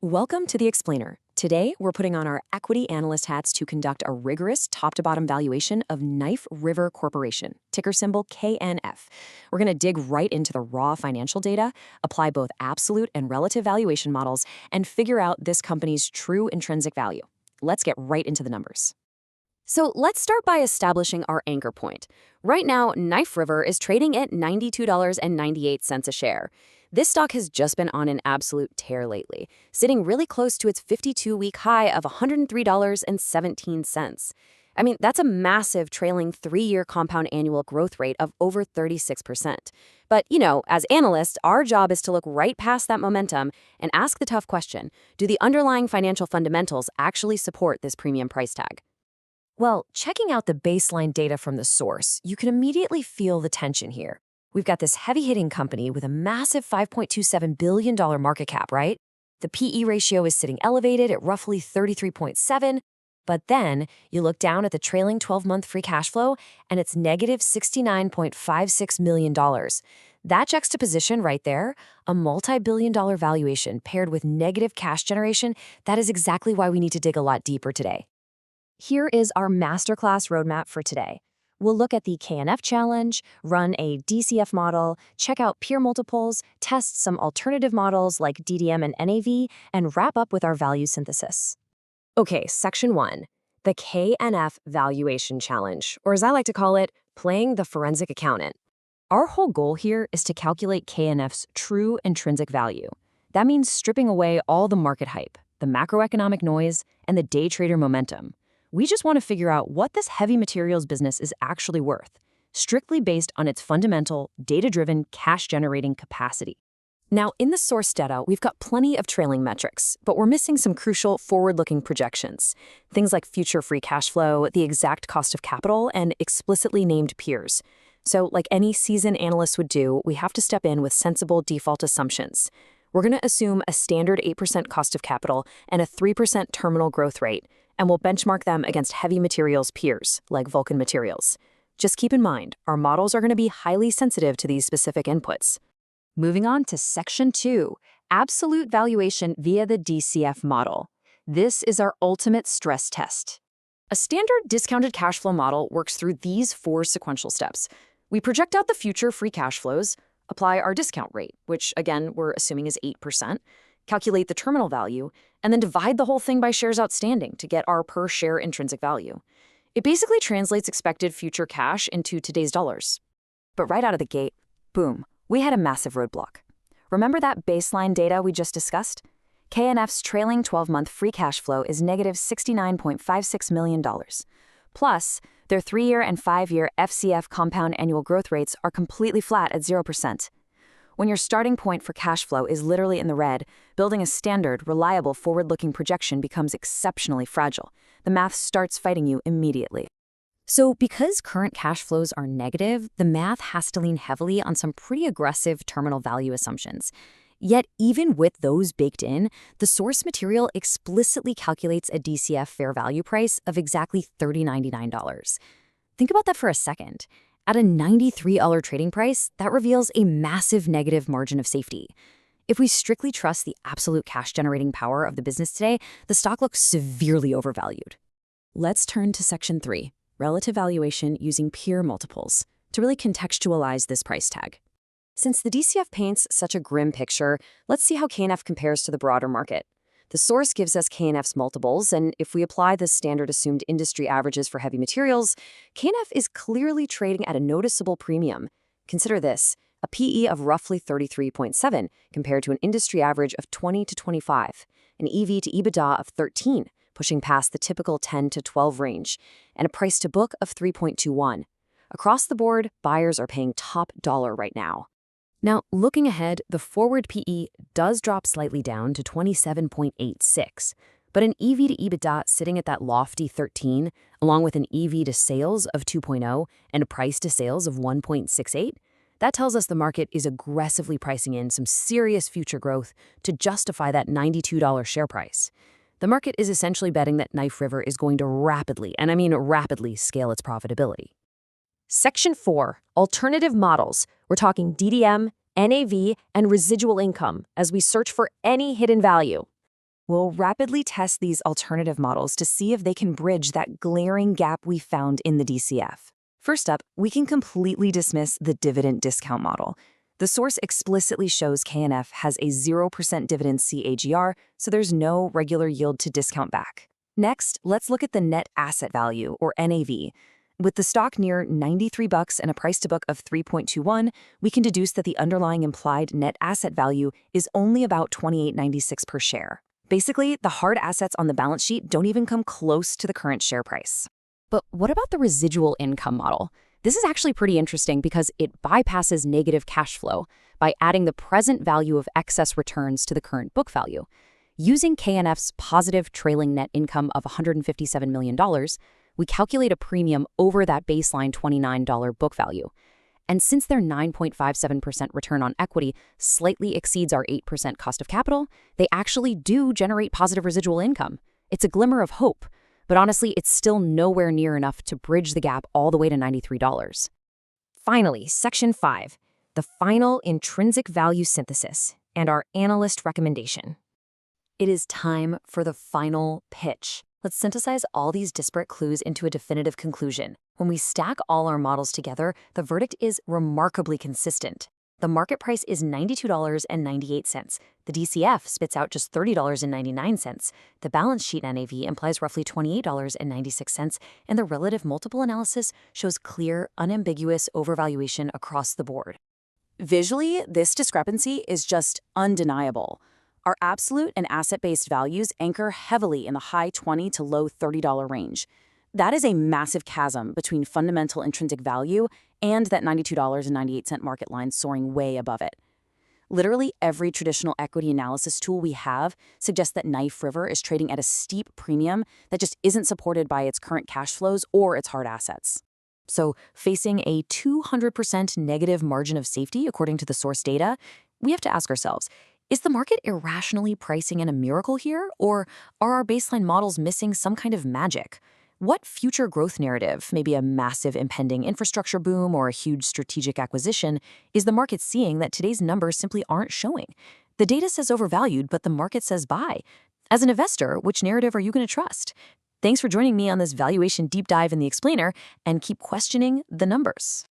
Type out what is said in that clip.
Welcome to The Explainer. Today, we're putting on our equity analyst hats to conduct a rigorous top-to-bottom valuation of Knife River Corporation, ticker symbol KNF. We're going to dig right into the raw financial data, apply both absolute and relative valuation models, and figure out this company's true intrinsic value. Let's get right into the numbers. So let's start by establishing our anchor point. Right now, Knife River is trading at $92.98 a share. This stock has just been on an absolute tear lately, sitting really close to its 52-week high of $103.17. I mean, that's a massive trailing 3-year compound annual growth rate of over 36%. But, as analysts, our job is to look right past that momentum and ask the tough question, do the underlying financial fundamentals actually support this premium price tag? Well, checking out the baseline data from the source, you can immediately feel the tension here. We've got this heavy-hitting company with a massive $5.27 billion market cap, right? The PE ratio is sitting elevated at roughly 33.7, but then you look down at the trailing 12-month free cash flow, and it's negative $69.56 million. That juxtaposition right there, a multi-billion-dollar valuation paired with negative cash generation, that is exactly why we need to dig a lot deeper today. Here is our masterclass roadmap for today. We'll look at the KNF challenge, run a DCF model, check out peer multiples, test some alternative models like DDM and NAV, and wrap up with our value synthesis. Okay, section 1, the KNF valuation challenge, or as I like to call it, playing the forensic accountant. Our whole goal here is to calculate KNF's true intrinsic value. That means stripping away all the market hype, the macroeconomic noise, and the day trader momentum. We just want to figure out what this heavy materials business is actually worth, strictly based on its fundamental, data-driven, cash-generating capacity. Now, in the source data, we've got plenty of trailing metrics, but we're missing some crucial forward-looking projections. Things like future free cash flow, the exact cost of capital, and explicitly named peers. So, like any seasoned analyst would do, we have to step in with sensible default assumptions. We're going to assume a standard 8% cost of capital and a 3% terminal growth rate, and we'll benchmark them against heavy materials peers, like Vulcan Materials. Just keep in mind, our models are going to be highly sensitive to these specific inputs. Moving on to Section 2, absolute valuation via the DCF model. This is our ultimate stress test. A standard discounted cash flow model works through these 4 sequential steps. We project out the future free cash flows, apply our discount rate, which again we're assuming is 8%, calculate the terminal value, and then divide the whole thing by shares outstanding to get our per share intrinsic value. It basically translates expected future cash into today's dollars. But right out of the gate, boom, we had a massive roadblock. Remember that baseline data we just discussed? KNF's trailing 12-month free cash flow is negative $69.56 million. Plus, their 3-year and 5-year FCF compound annual growth rates are completely flat at 0%. When your starting point for cash flow is literally in the red, building a standard, reliable, forward-looking projection becomes exceptionally fragile. The math starts fighting you immediately. So because current cash flows are negative, the math has to lean heavily on some pretty aggressive terminal value assumptions. Yet even with those baked in, the source material explicitly calculates a DCF fair value price of exactly $30.99. Think about that for a second. At a $93 trading price, that reveals a massive negative margin of safety. If we strictly trust the absolute cash-generating power of the business today, the stock looks severely overvalued. Let's turn to Section 3, relative valuation using peer multiples, to really contextualize this price tag. Since the DCF paints such a grim picture, let's see how KNF compares to the broader market. The source gives us KNF's multiples, and if we apply the standard assumed industry averages for heavy materials, KNF is clearly trading at a noticeable premium. Consider this, a PE of roughly 33.7 compared to an industry average of 20 to 25, an EV to EBITDA of 13, pushing past the typical 10 to 12 range, and a price to book of 3.21. Across the board, buyers are paying top dollar right now. Now, looking ahead, the forward PE does drop slightly down to 27.86, but an EV to EBITDA sitting at that lofty 13, along with an EV to sales of 2.0 and a price to sales of 1.68, that tells us the market is aggressively pricing in some serious future growth to justify that $92 share price. The market is essentially betting that Knife River is going to rapidly, and I mean rapidly, scale its profitability. Section 4, alternative models. We're talking DDM, NAV, and residual income as we search for any hidden value. We'll rapidly test these alternative models to see if they can bridge that glaring gap we found in the DCF. First up, we can completely dismiss the dividend discount model. The source explicitly shows KNF has a 0% dividend CAGR, so there's no regular yield to discount back. Next, let's look at the net asset value, or NAV. With the stock near $93 and a price to book of 3.21, we can deduce that the underlying implied net asset value is only about $28.96 per share. Basically, the hard assets on the balance sheet don't even come close to the current share price. But what about the residual income model? This is actually pretty interesting because it bypasses negative cash flow by adding the present value of excess returns to the current book value. Using KNF's positive trailing net income of $157 million, we calculate a premium over that baseline $29 book value. And since their 9.57% return on equity slightly exceeds our 8% cost of capital, they actually do generate positive residual income. It's a glimmer of hope, but honestly, it's still nowhere near enough to bridge the gap all the way to $93. Finally, Section 5, the final intrinsic value synthesis and our analyst recommendation. It is time for the final pitch. Let's synthesize all these disparate clues into a definitive conclusion. When we stack all our models together, the verdict is remarkably consistent. The market price is $92.98. The DCF spits out just $30.99. The balance sheet NAV implies roughly $28.96, and the relative multiple analysis shows clear, unambiguous overvaluation across the board. Visually, this discrepancy is just undeniable. Our absolute and asset-based values anchor heavily in the high $20 to low $30 range. That is a massive chasm between fundamental intrinsic value and that $92.98 market line soaring way above it. Literally every traditional equity analysis tool we have suggests that Knife River is trading at a steep premium that just isn't supported by its current cash flows or its hard assets. So, facing a 200% negative margin of safety according to the source data, we have to ask ourselves, is the market irrationally pricing in a miracle here, or are our baseline models missing some kind of magic? What future growth narrative, maybe a massive impending infrastructure boom or a huge strategic acquisition, is the market seeing that today's numbers simply aren't showing? The data says overvalued, but the market says buy. As an investor, which narrative are you going to trust? Thanks for joining me on this valuation deep dive in the explainer, and keep questioning the numbers.